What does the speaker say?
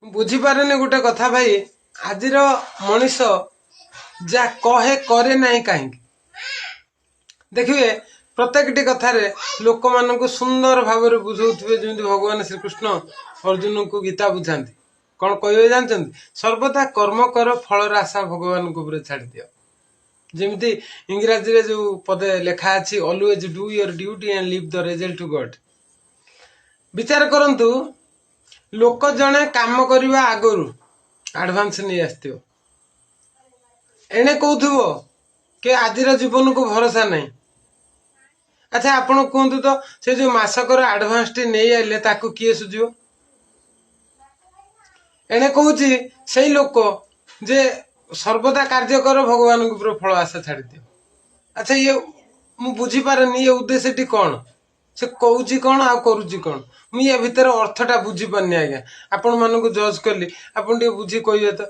बुझीपारे गोटे कथा भाई आज मनीष जा कहे करे नहीं कहीं देखिए प्रत्येक कथार लोक मान सुंदर भाव बुझाऊे जमी भगवान श्रीकृष्ण अर्जुन को गीता बुझाती कौन कहे जानते सर्वदा कर्म कर फलर आशा भगवान को छाड़ दियो जमी इंग्राजी रे जो पदे लेखा अच्छी always do your duty and leave the result to God. विचार करंतु लोक जने काम करने आगु आडभांस नहीं आसो एणे कहथो कि आज जीवन को भरोसा नहीं। अच्छा आपण कहतु तो से जो मासकर आडभांस टी नहीं आइले ताकू किए सुझिव एणे कहूची से लोक जे सर्वदा कार्य कर भगवान को फल आशा छाड़ दियो। अच्छा ये मु बुझी पारेनी ये उद्देश्य टी कौन से कहूची कौन आ करूची कौन मुझे भितर अर्थटा बुझी पारनी आज्ञा आपण मानक जज कली आपण बुझी कहिए तो।